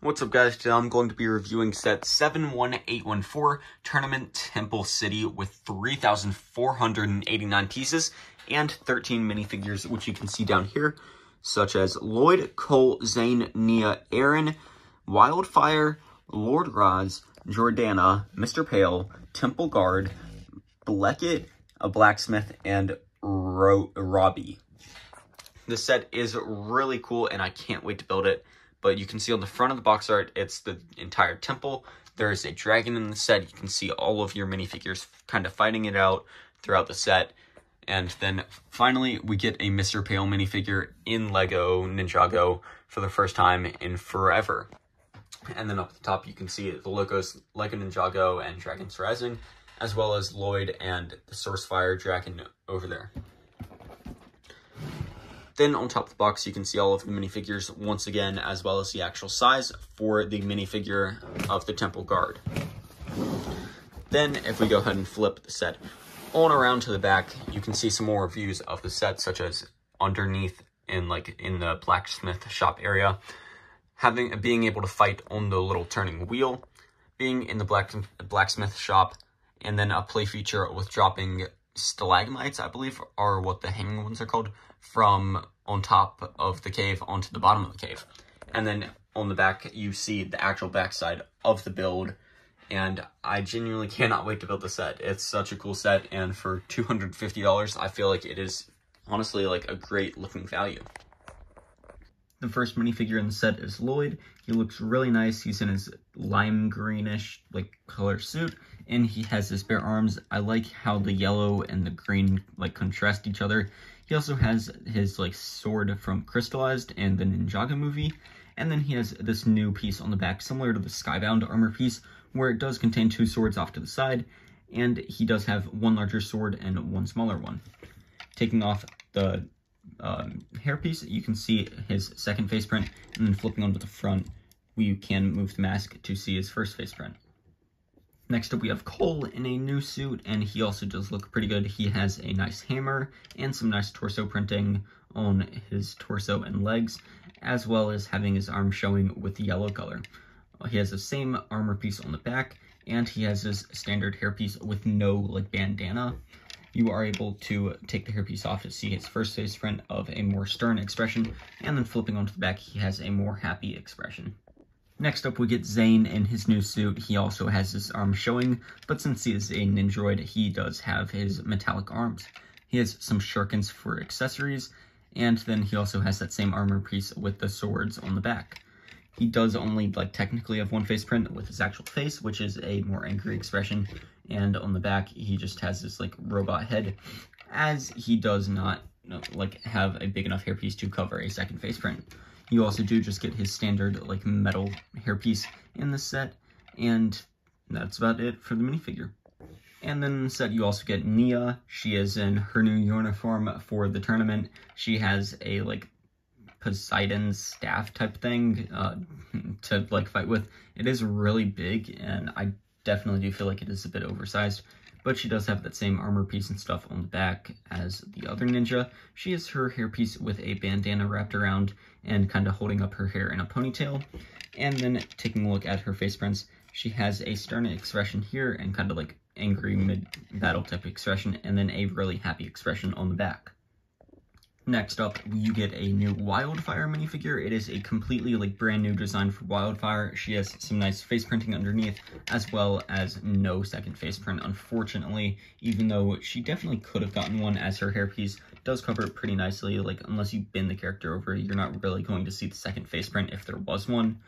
What's up guys, today I'm going to be reviewing set 71814 Tournament Temple City with 3,489 pieces and 13 minifigures, which you can see down here, such as Lloyd, Cole, Zane, Nia, Aaron, Wildfire, Lord Roz, Jordana, Mr. Pale, Temple Guard, Bleckett, a Blacksmith, and Robbie. This set is really cool and I can't wait to build it. But you can see on the front of the box art, it's the entire temple. There is a dragon in the set. You can see all of your minifigures kind of fighting it out throughout the set. And then finally, we get a Mr. Pale minifigure in Lego Ninjago for the first time in forever. And then up at the top, you can see the logos Lego Ninjago and Dragons Rising, as well as Lloyd and the Sourcefire Dragon over there. Then on top of the box, you can see all of the minifigures once again, as well as the actual size for the minifigure of the Temple Guard. Then if we go ahead and flip the set on around to the back, you can see some more views of the set, such as underneath in the blacksmith shop area, being able to fight on the little turning wheel, being in the blacksmith shop, and then a play feature with dropping stalagmites, I believe, are what the hanging ones are called, from on top of the cave onto the bottom of the cave. And then on the back, you see the actual backside of the build, and I genuinely cannot wait to build the set. It's such a cool set, and for $250, I feel like it is honestly like a great looking value. The first minifigure in the set is Lloyd. He looks really nice. He's in his lime greenish color suit, and he has his bare arms. I like how the yellow and the green contrast each other. He also has his sword from Crystallized and the Ninjago movie, and then he has this new piece on the back similar to the Skybound armor piece, where it does contain two swords off to the side, and he does have one larger sword and one smaller one. Taking off the hairpiece, you can see his second face print, and then flipping onto the front, you can move the mask to see his first face print. Next up, we have Cole in a new suit, and he also does look pretty good. He has a nice hammer and some nice torso printing on his torso and legs, as well as having his arm showing with the yellow color. He has the same armor piece on the back, and he has his standard hairpiece with no bandana. You are able to take the hairpiece off to see his first face print of a more stern expression, and then flipping onto the back, he has a more happy expression. Next up, we get Zane in his new suit. He also has his arm showing, but since he is a Ninjroid, he does have his metallic arms. He has some shurikens for accessories, and then he also has that same armor piece with the swords on the back. He does only technically have one face print with his actual face, which is a more angry expression, and on the back he just has this robot head, as he does not have a big enough hairpiece to cover a second face print. You also do just get his standard metal hairpiece in the set, and that's about it for the minifigure. And then in the set you also get Nia. She is in her new uniform for the tournament. She has a Poseidon staff type thing to fight with. It is really big, and I definitely do feel like it is a bit oversized, but she does have that same armor piece and stuff on the back as the other ninja. She has her hairpiece with a bandana wrapped around and kind of holding up her hair in a ponytail. And then taking a look at her face prints, she has a stern expression here and kind of angry mid-battle type expression, and then a really happy expression on the back. Next up, you get a new Wildfire minifigure. It is a completely brand new design for Wildfire. She has some nice face printing underneath, as well as no second face print, unfortunately, even though she definitely could have gotten one, as her hairpiece does cover it pretty nicely. Unless you bend the character over, you're not really going to see the second face print if there was one.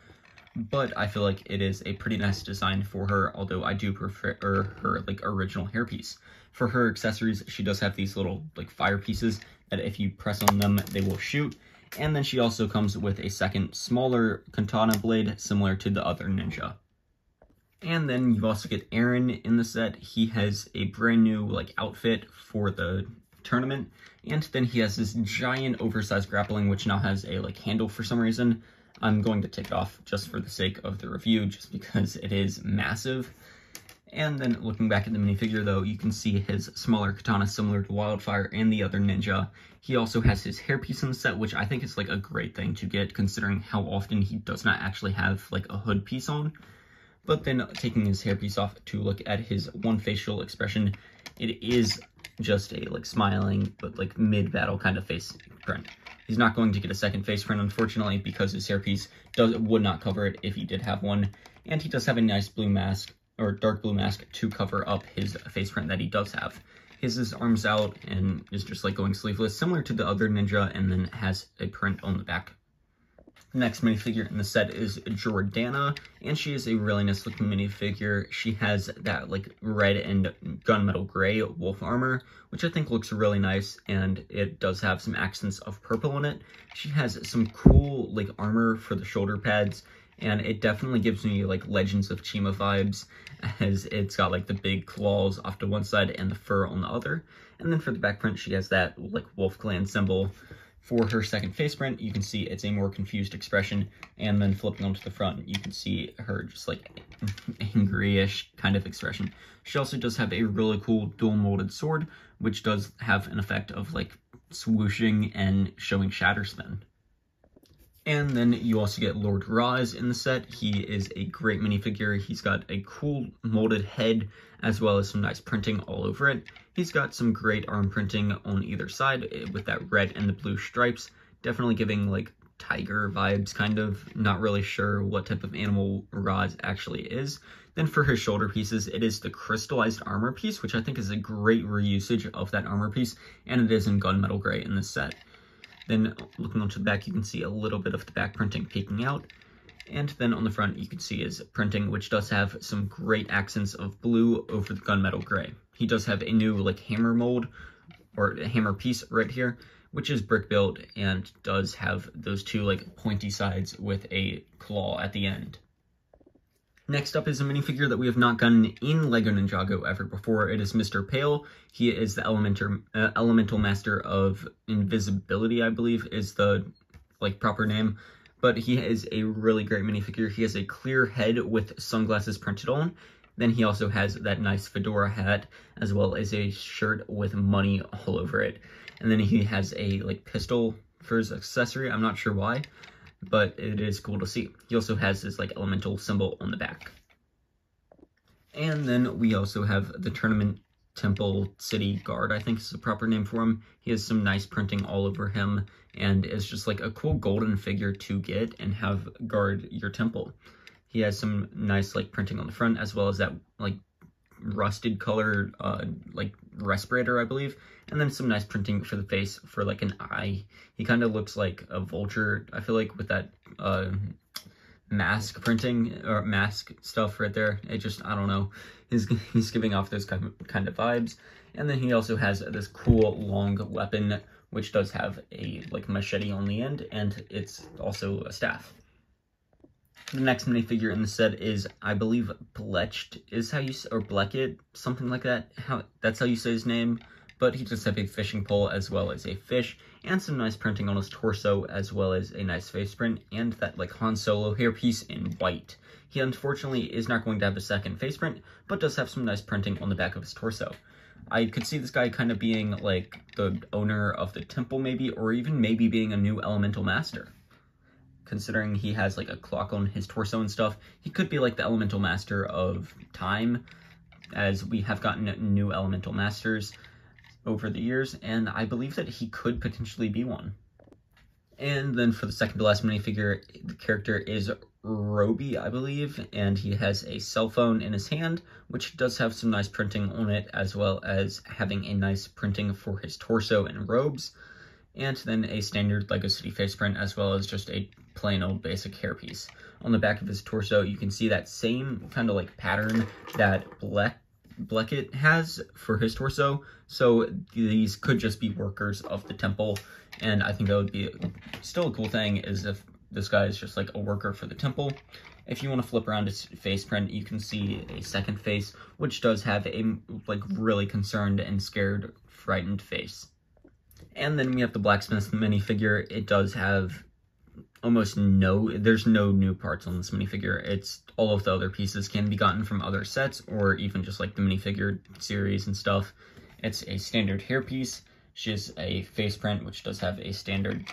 But I feel like it is a pretty nice design for her, although I do prefer her original hairpiece. For her accessories, she does have these little fire pieces that if you press on them, they will shoot. And then she also comes with a second smaller katana blade similar to the other ninja. And then you also get Aaron in the set. He has a brand new outfit for the tournament, and then he has this giant oversized grappling which now has a handle for some reason. I'm going to take it off just for the sake of the review, just because it is massive. And then looking back at the minifigure though, you can see his smaller katana similar to Wildfire and the other ninja. He also has his hairpiece in the set, which I think is like a great thing to get considering how often he does not actually have like a hood piece on. But then taking his hairpiece off to look at his one facial expression, it is just a like smiling but like mid-battle kind of face print. He's not going to get a second face print, unfortunately, because his hairpiece would not cover it if he did have one. And he does have a nice blue mask, or dark blue mask, to cover up his face print that he does have. His is arms out and is just like going sleeveless, similar to the other ninja, and then has a print on the back. The next minifigure in the set is Jordana, and she is a really nice looking minifigure. She has that like red and gunmetal gray wolf armor, which I think looks really nice, and it does have some accents of purple in it. She has some cool like armor for the shoulder pads, and it definitely gives me like Legends of Chima vibes, as it's got like the big claws off to one side and the fur on the other. And then for the back print, she has that like wolf clan symbol. For her second face print, you can see it's a more confused expression, and then flipping onto the front, you can see her just like angry-ish kind of expression. She also does have a really cool dual molded sword, which does have an effect of like swooshing and showing shatter spin. And then you also get Lord Raz in the set. He is a great minifigure. He's got a cool molded head, as well as some nice printing all over it. He's got some great arm printing on either side with that red and the blue stripes, definitely giving like tiger vibes, kind of. Not really sure what type of animal Raz actually is. Then for his shoulder pieces, it is the crystallized armor piece, which I think is a great reusage of that armor piece, and it is in gunmetal gray in this set. Then looking onto the back, you can see a little bit of the back printing peeking out. And then on the front, you can see his printing, which does have some great accents of blue over the gunmetal gray. He does have a new like hammer mold, or a hammer piece right here, which is brick built and does have those two like pointy sides with a claw at the end. Next up is a minifigure that we have not gotten in LEGO Ninjago ever before. It is Mr. Pale. He is the elemental master of invisibility, I believe is the like proper name. But he is a really great minifigure. He has a clear head with sunglasses printed on. Then he also has that nice fedora hat, as well as a shirt with money all over it. And then he has a like pistol for his accessory. I'm not sure why, but it is cool to see. He also has this like elemental symbol on the back. And then we also have the Tournament Temple City Guard, I think is the proper name for him. He has some nice printing all over him, and is just like a cool golden figure to get and have guard your temple. He has some nice like printing on the front, as well as that like rusted color like respirator, I believe, and then some nice printing for the face for like an eye. He kind of looks like a vulture, I feel like, with that mask printing or mask stuff right there. It just, I don't know, he's giving off those kind of vibes. And then he also has this cool long weapon, which does have a like machete on the end, and it's also a staff. The next minifigure in the set is, I believe, Blecht is how you, or Bleckett, something like that. That's how you say his name. But he just has a fishing pole as well as a fish, and some nice printing on his torso, as well as a nice face print, and that like Han Solo hairpiece in white. He unfortunately is not going to have a second face print, but does have some nice printing on the back of his torso. I could see this guy kind of being like the owner of the temple maybe, or even maybe being a new elemental master. Considering he has like a clock on his torso and stuff, he could be like the elemental master of time, as we have gotten new elemental masters over the years, and I believe that he could potentially be one. And then for the second to last minifigure, the character is Roby, I believe, and he has a cell phone in his hand, which does have some nice printing on it, as well as having a nice printing for his torso and robes, and then a standard LEGO City face print, as well as just a plain old basic hairpiece. On the back of his torso, you can see that same kind of like pattern that Bleckett has for his torso, so these could just be workers of the temple, and I think that would be still a cool thing, is if this guy is just like a worker for the temple. If you want to flip around his face print, you can see a second face, which does have a like really concerned and scared, frightened face. And then we have the blacksmith minifigure. It does have there's no new parts on this minifigure. It's all of the other pieces can be gotten from other sets or even just like the minifigure series and stuff. It's a standard hairpiece. She has a face print, which does have a standard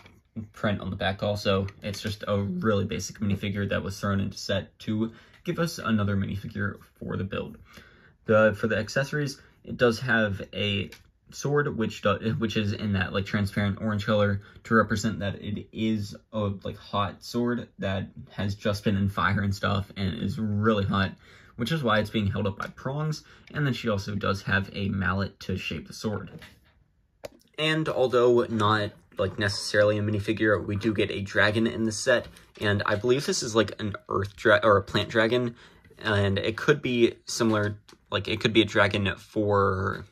print on the back also. It's just a really basic minifigure that was thrown into set to give us another minifigure for the build. For the accessories, it does have a sword, which is in that like transparent orange color to represent that it is a like hot sword that has just been in fire and stuff and is really hot, which is why it's being held up by prongs. And then she also does have a mallet to shape the sword. And although not like necessarily a minifigure, we do get a dragon in the set, and I believe this is like an or a plant dragon, and it could be similar, like it could be a dragon for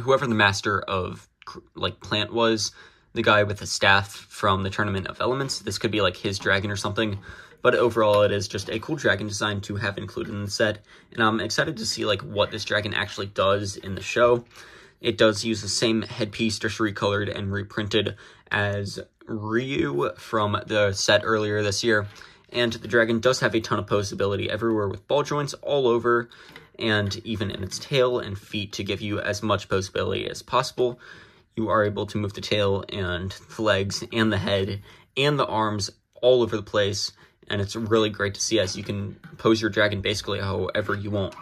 whoever the master of like plant was, the guy with the staff from the Tournament of Elements. This could be like his dragon or something, but overall it is just a cool dragon design to have included in the set, and I'm excited to see like what this dragon actually does in the show. It does use the same headpiece, just recolored and reprinted as Ryu from the set earlier this year. And the dragon does have a ton of posability everywhere with ball joints all over, and even in its tail and feet to give you as much posability as possible. You are able to move the tail and the legs and the head and the arms all over the place, and it's really great to see as you can pose your dragon basically however you want.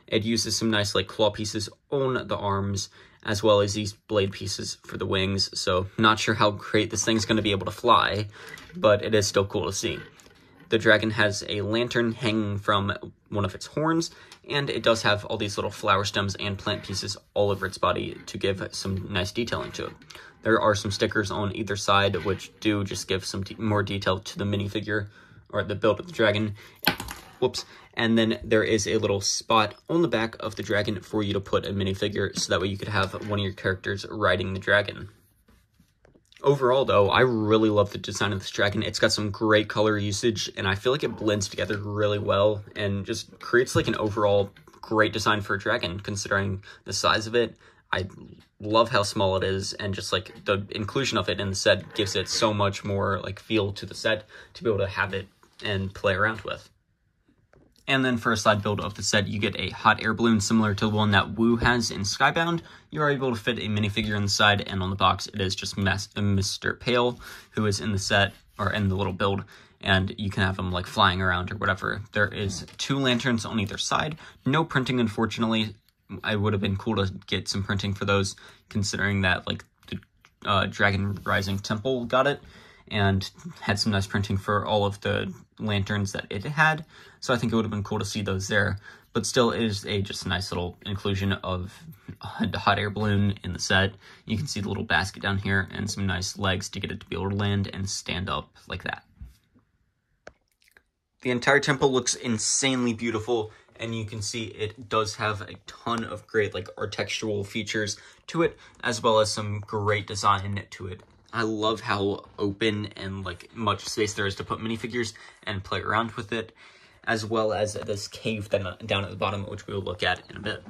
It uses some nice like claw pieces on the arms, as well as these blade pieces for the wings, so not sure how great this thing's going to be able to fly, but it is still cool to see. The dragon has a lantern hanging from one of its horns, and it does have all these little flower stems and plant pieces all over its body to give some nice detailing to it. There are some stickers on either side, which do just give some more detail to the minifigure, or the build of the dragon. Whoops. And then there is a little spot on the back of the dragon for you to put a minifigure, so that way you could have one of your characters riding the dragon. Overall, though, I really love the design of this dragon. It's got some great color usage, and I feel like it blends together really well, and just creates like an overall great design for a dragon, considering the size of it. I love how small it is, and just like the inclusion of it in the set gives it so much more like feel to the set to be able to have it and play around with. And then for a side build of the set, you get a hot air balloon similar to the one that Wu has in Skybound. You are able to fit a minifigure inside, and on the box it is just Mr. Pale, who is in the set, or in the little build, and you can have him like flying around or whatever. There is 2 lanterns on either side. No printing, unfortunately. I would have been cool to get some printing for those, considering that like the Dragon Rising Temple got it, and had some nice printing for all of the lanterns that it had, so I think it would have been cool to see those there. But still, it is just a nice little inclusion of a hot air balloon in the set. You can see the little basket down here and some nice legs to get it to be able to land and stand up like that. The entire temple looks insanely beautiful, and you can see it does have a ton of great like architectural features to it, as well as some great design to it. I love how open and like much space there is to put minifigures and play around with it, as well as this cave down at the bottom, which we will look at in a bit.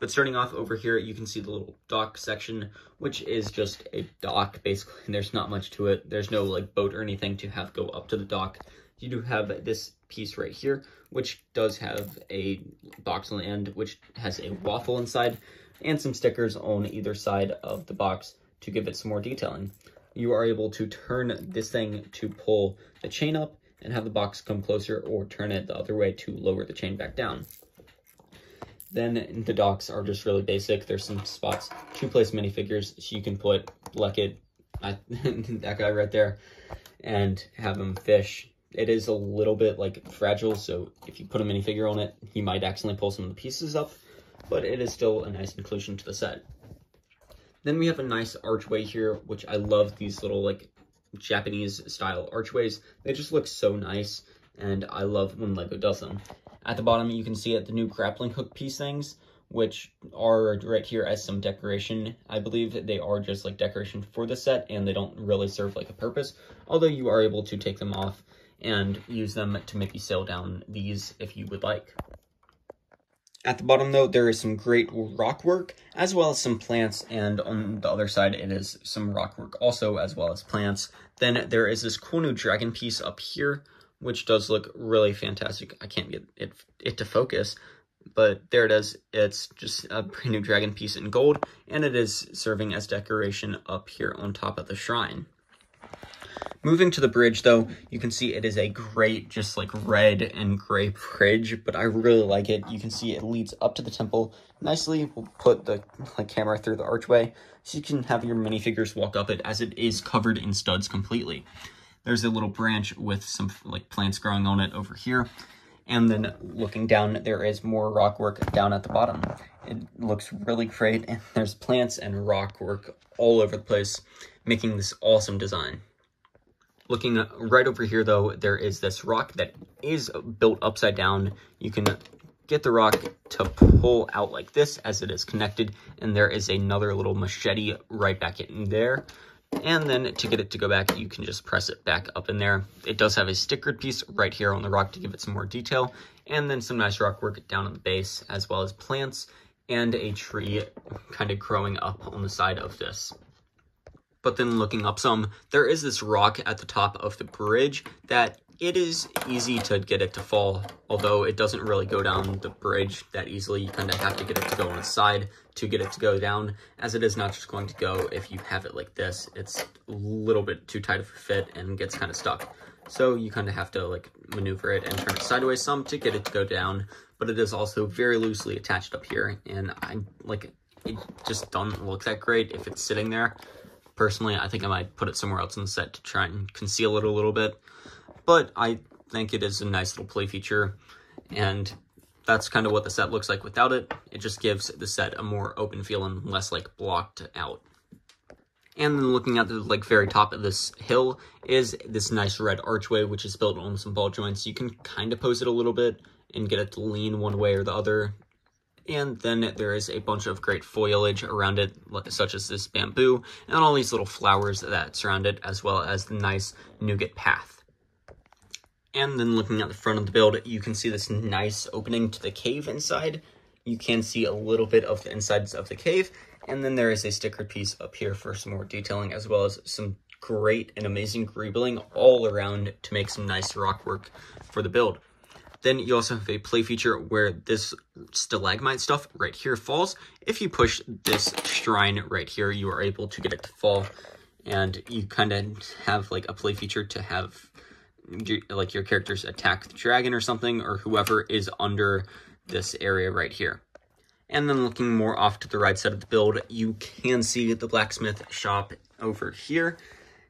But starting off over here, you can see the little dock section, which is just a dock, basically. There's not much to it. There's no like boat or anything to have go up to the dock. You do have this piece right here, which does have a box on the end, which has a waffle inside, and some stickers on either side of the box to give it some more detailing. You are able to turn this thing to pull the chain up and have the box come closer, or turn it the other way to lower the chain back down. Then the docks are just really basic. There's some spots to place minifigures, so you can put Leckett, that guy right there, and have him fish. It is a little bit like fragile, so if you put a minifigure on it, you might accidentally pull some of the pieces up, but it is still a nice inclusion to the set. Then we have a nice archway here, which I love these little like Japanese style archways. They just look so nice, and I love when LEGO does them. At the bottom, you can see the new grappling hook piece things, which are right here as some decoration. I believe that they are just like decoration for the set, and they don't really serve like a purpose, although you are able to take them off and use them to maybe sail down these if you would like. At the bottom, though, there is some great rock work, as well as some plants, and on the other side, it is some rock work also, as well as plants. Then there is this cool new dragon piece up here, which does look really fantastic. I can't get it to focus, but there it is. It's just a brand new dragon piece in gold, and it is serving as decoration up here on top of the shrine. Moving to the bridge, though, you can see it is a great, just like red and gray bridge, but I really like it. You can see it leads up to the temple nicely. We'll put the camera through the archway so you can have your minifigures walk up it, as it is covered in studs completely. There's a little branch with some plants growing on it over here. And then looking down, there is more rock work down at the bottom. It looks really great, and there's plants and rock work all over the place, making this awesome design. Looking right over here, though, there is this rock that is built upside down. You can get the rock to pull out like this as it is connected, and there is another little machete right back in there. And then to get it to go back, you can just press it back up in there. It does have a stickered piece right here on the rock to give it some more detail, and then some nice rock work down at the base, as well as plants and a tree kind of growing up on the side of this. But then looking up some, there is this rock at the top of the bridge that it is easy to get it to fall, although it doesn't really go down the bridge that easily. You kind of have to get it to go on the side to get it to go down, as it is not just going to go if you have it like this. It's a little bit too tight of a fit and gets kind of stuck. So you kind of have to maneuver it and turn it sideways some to get it to go down, but it is also very loosely attached up here, and it just doesn't look that great if it's sitting there. Personally, I think I might put it somewhere else in the set to try and conceal it a little bit. But I think it is a nice little play feature, and that's kind of what the set looks like without it. It just gives the set a more open feel and less blocked out. And then looking at the very top of this hill is this nice red archway, which is built on some ball joints. You can kind of pose it a little bit and get it to lean one way or the other. And then there is a bunch of great foliage around it, such as this bamboo, and all these little flowers that surround it, as well as the nice nougat path. And then looking at the front of the build, you can see this nice opening to the cave inside. You can see a little bit of the insides of the cave, and then there is a stickered piece up here for some more detailing, as well as some great and amazing greebling all around to make some nice rock work for the build. Then you also have a play feature where this stalagmite stuff right here falls. If you push this shrine right here, you are able to get it to fall. And you kind of have a play feature to have your characters attack the dragon or something, or whoever is under this area right here. And then looking more off to the right side of the build, you can see the blacksmith shop over here.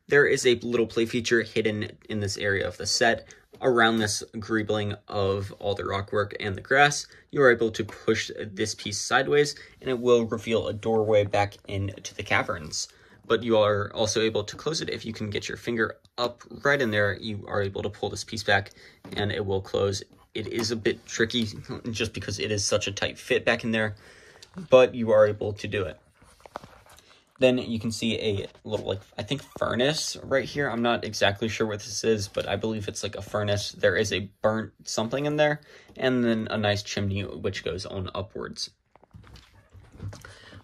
There is a little play feature hidden in this area of the set. Around this greebling of all the rock work and the grass, you are able to push this piece sideways, and it will reveal a doorway back into the caverns. But you are also able to close it. If you can get your finger up right in there, you are able to pull this piece back, and it will close. It is a bit tricky, just because it is such a tight fit back in there, but you are able to do it. Then you can see a little, I think, furnace right here. I'm not exactly sure what this is, but I believe it's a furnace. There is a burnt something in there, and then a nice chimney which goes on upwards.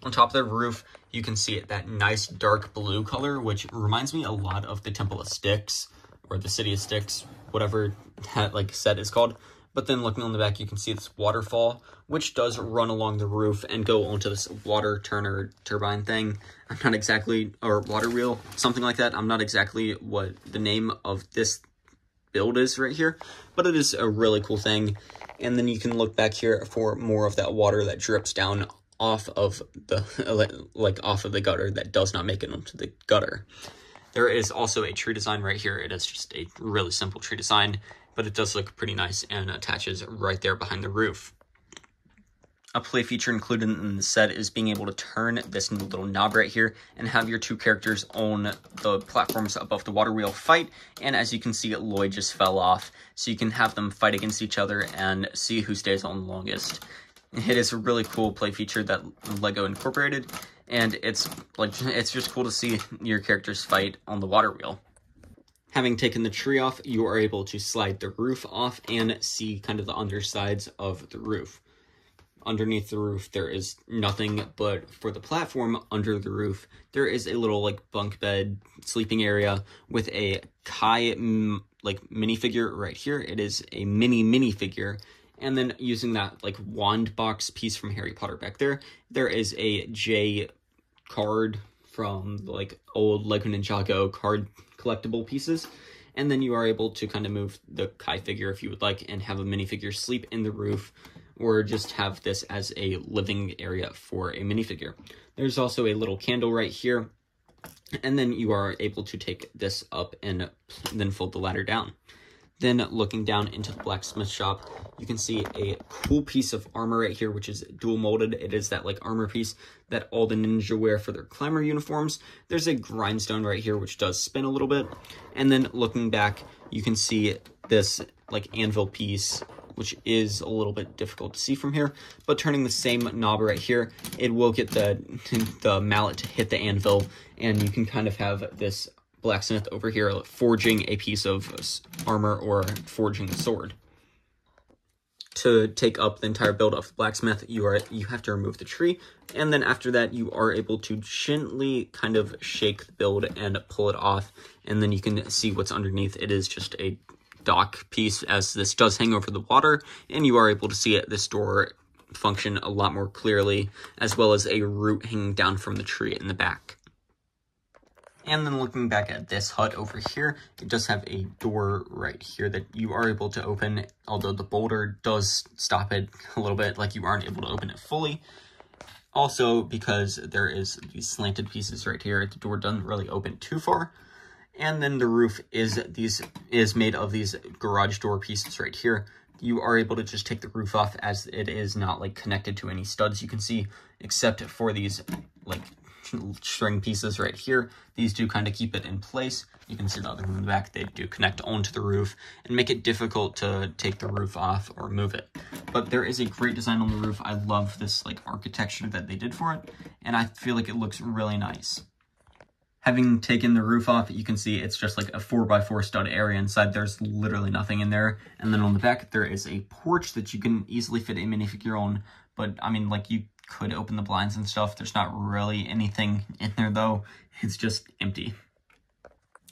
On top of the roof, you can see that nice dark blue color, which reminds me a lot of the Temple of Styx, or the City of Styx, whatever that set is called. But then looking on the back, you can see this waterfall, which does run along the roof and go onto this water turbine thing. I'm not exactly, or water wheel, something like that. I'm not exactly what the name of this build is right here, but it is a really cool thing. And then you can look back here for more of that water that drips down off of the, off of the gutter that does not make it onto the gutter. There is also a tree design right here. It is just a really simple tree design, but it does look pretty nice and attaches right there behind the roof. A play feature included in the set is being able to turn this little knob right here and have your two characters on the platforms above the water wheel fight. And as you can see, Lloyd just fell off, so you can have them fight against each other and see who stays on the longest. It is a really cool play feature that LEGO incorporated, and it's just cool to see your characters fight on the water wheel. Having taken the tree off, you are able to slide the roof off and see kind of the undersides of the roof. underneath the roof, there is nothing, but for the platform under the roof, there is a little like bunk bed sleeping area with a Kai like minifigure right here. It is a minifigure. And then using that like wand box piece from Harry Potter back there, there is a J card from like old Lego Ninjago card collectible pieces. And then you are able to kind of move the Kai figure if you would like and have a minifigure sleep in the roof, or just have this as a living area for a minifigure. There's also a little candle right here. And then you are able to take this up and then fold the ladder down. Then looking down into the blacksmith shop, you can see a cool piece of armor right here, which is dual molded. It is that like armor piece that all the ninja wear for their climber uniforms. There's a grindstone right here, which does spin a little bit. And then looking back, you can see this like anvil piece, which is a little bit difficult to see from here, but turning the same knob right here, it will get the mallet to hit the anvil, and you can kind of have this blacksmith over here forging a piece of armor or forging a sword. To take up the entire build of the blacksmith, you have to remove the tree, and then after that you are able to gently kind of shake the build and pull it off, and then you can see what's underneath. It is just a dock piece, as this does hang over the water, and you are able to see this door function a lot more clearly, as well as a root hanging down from the tree in the back. And then looking back at this hut over here, it does have a door right here that you are able to open, although the boulder does stop it a little bit, like you aren't able to open it fully. Also, because there is these slanted pieces right here, the door doesn't really open too far. And then the roof is made of these garage door pieces right here. You are able to just take the roof off, as it is not like connected to any studs you can see, except for these like string pieces right here. These do kind of keep it in place. You can see the other one in the back. They do connect onto the roof and make it difficult to take the roof off or move it. But there is a great design on the roof. I love this like architecture that they did for it, and I feel like it looks really nice. Having taken the roof off, you can see it's just like a 4x4 stud area inside. There's literally nothing in there. And then on the back, there is a porch that you can easily fit a minifigure on. But I mean, like, you could open the blinds and stuff. There's not really anything in there though. It's just empty.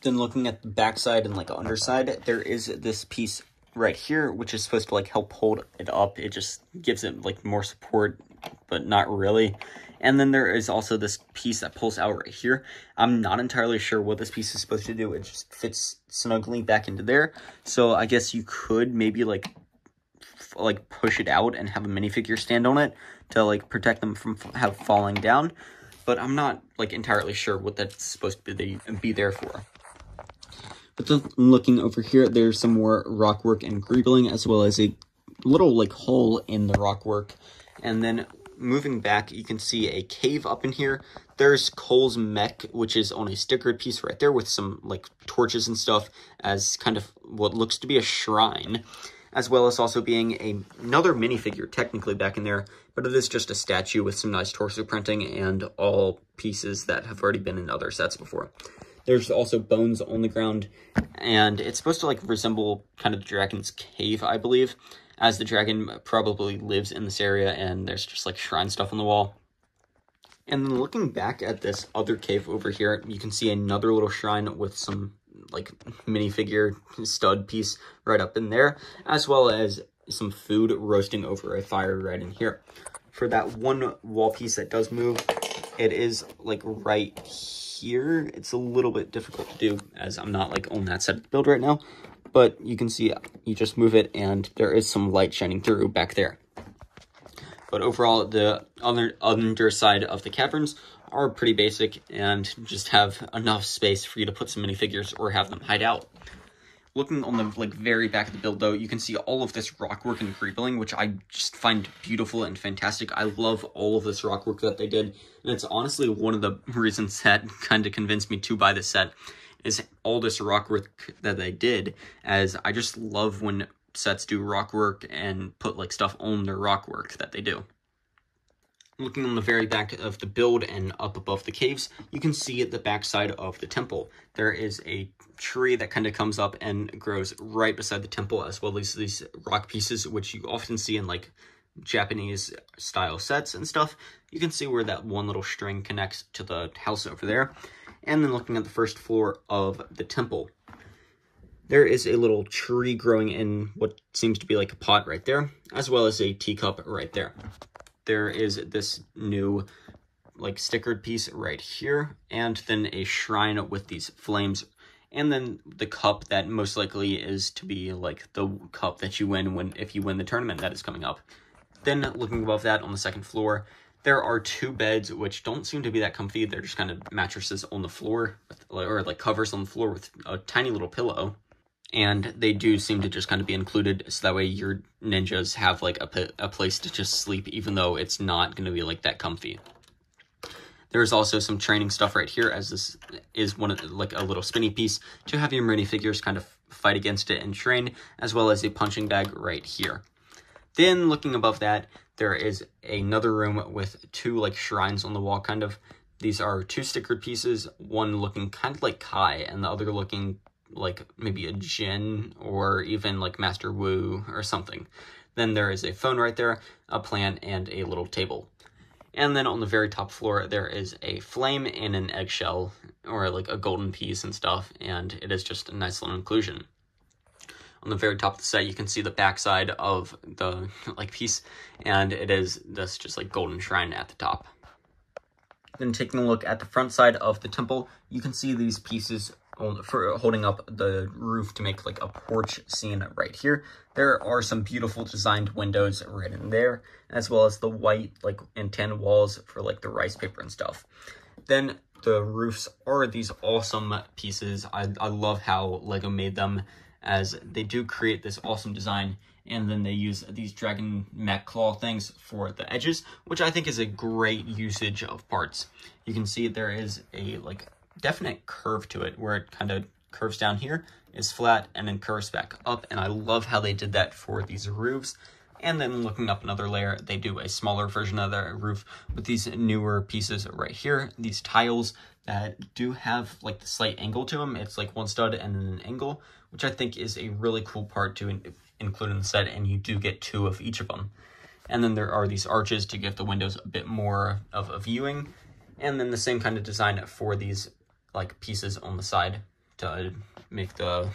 Then looking at the backside and like underside, there is this piece right here, which is supposed to like help hold it up. It just gives it like more support, but not really. And then there is also this piece that pulls out right here. I'm not entirely sure what this piece is supposed to do. It just fits snugly back into there. So I guess you could maybe like push it out and have a minifigure stand on it to like protect them from falling down. But I'm not like entirely sure what that's supposed to be there for. But then looking over here, there's some more rock work and greebling, as well as a little like hole in the rock work. And then moving back, you can see a cave up in here. There's Cole's mech, which is on a stickered piece right there with some like torches and stuff as kind of what looks to be a shrine, as well as also being another minifigure technically back in there, but it is just a statue with some nice torso printing and all pieces that have already been in other sets before. There's also bones on the ground, and it's supposed to like resemble kind of the dragon's cave, I believe, as the dragon probably lives in this area, and there's just like shrine stuff on the wall. And then looking back at this other cave over here, you can see another little shrine with some like minifigure stud piece right up in there, as well as some food roasting over a fire right in here. For that one wall piece that does move, it is like right here. It's a little bit difficult to do as I'm not like on that side of the build right now. But you can see you just move it and there is some light shining through back there. But overall, the underside of the caverns are pretty basic and just have enough space for you to put some minifigures or have them hide out. Looking on the like very back of the build though, you can see all of this rock work and greebling, which I just find beautiful and fantastic. I love all of this rock work that they did, and it's honestly one of the reasons that kind of convinced me to buy this set. Is all this rock work that they did, as I just love when sets do rock work and put like stuff on their rock work that they do. Looking on the very back of the build and up above the caves, you can see at the back side of the temple. There is a tree that kind of comes up and grows right beside the temple, as well as these rock pieces, which you often see in like Japanese style sets and stuff, you can see where that one little string connects to the house over there. And then looking at the first floor of the temple, there is a little tree growing in what seems to be like a pot right there, as well as a teacup right there. There is this new like stickered piece right here, and then a shrine with these flames, and then the cup that most likely is to be like the cup that you win if you win the tournament that is coming up. Then looking above that on the second floor, there are two beds which don't seem to be that comfy. They're just kind of mattresses on the floor, or like covers on the floor with a tiny little pillow. And they do seem to just kind of be included, so that way your ninjas have like a place to just sleep, even though it's not going to be like that comfy. There's also some training stuff right here, as this is one of like a little spinny piece to have your minifigures kind of fight against it and train, as well as a punching bag right here. Then looking above that, there is another room with two like shrines on the wall, kind of. These are two stickered pieces, one looking kind of like Kai, and the other looking like maybe a Jin or even like Master Wu or something. Then there is a phone right there, a plant, and a little table. And then on the very top floor, there is a flame and an eggshell, or like a golden piece and stuff, and it is just a nice little inclusion. On the very top of the set, you can see the backside of the like piece, and it is this just like golden shrine at the top. Then taking a look at the front side of the temple, you can see these pieces for holding up the roof to make like a porch scene right here. There are some beautiful designed windows right in there, as well as the white like and tan walls for like the rice paper and stuff. Then the roofs are these awesome pieces. I love how Lego made them, as they do create this awesome design, and then they use these dragon mech claw things for the edges, which I think is a great usage of parts. You can see there is a like definite curve to it, where it kind of curves down here, is flat, and then curves back up, and I love how they did that for these roofs. And then looking up another layer, they do a smaller version of the roof with these newer pieces right here, these tiles that do have like the slight angle to them. It's like one stud and then an angle, which I think is a really cool part to include in the set, and you do get two of each of them. And then there are these arches to give the windows a bit more of a viewing, and then the same kind of design for these like pieces on the side to make the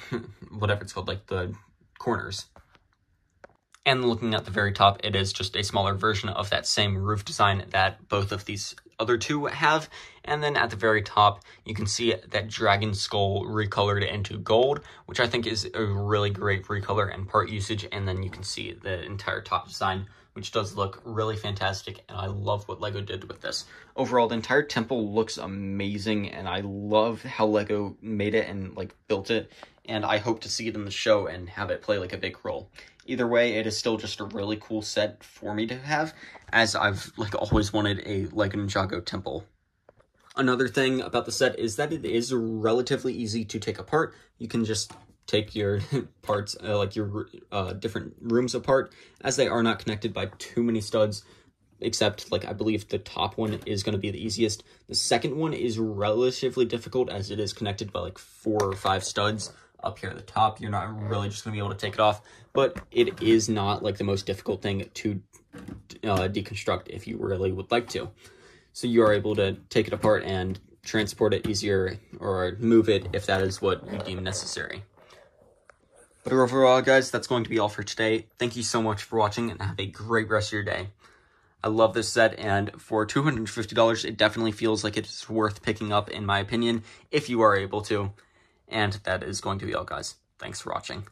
whatever it's called, like the corners. And looking at the very top, it is just a smaller version of that same roof design that both of these other two have. And then at the very top, you can see that dragon skull recolored into gold, which I think is a really great recolor and part usage. And then you can see the entire top design, which does look really fantastic, and I love what Lego did with this. Overall, the entire temple looks amazing, and I love how Lego made it and like built it, and I hope to see it in the show and have it play like a big role. Either way, it is still just a really cool set for me to have, as I've like always wanted a Lego Ninjago temple. Another thing about the set is that it is relatively easy to take apart. You can just take your parts, like your different rooms apart, as they are not connected by too many studs, except like I believe the top one is going to be the easiest. The second one is relatively difficult, as it is connected by like 4 or 5 studs up here at the top. You're not really just going to be able to take it off, but it is not like the most difficult thing to deconstruct if you really would like to. So you are able to take it apart and transport it easier, or move it if that is what you deem necessary. But overall, guys, that's going to be all for today. Thank you so much for watching, and have a great rest of your day. I love this set, and for $250, it definitely feels like it's worth picking up, in my opinion, if you are able to. And that is going to be all, guys. Thanks for watching.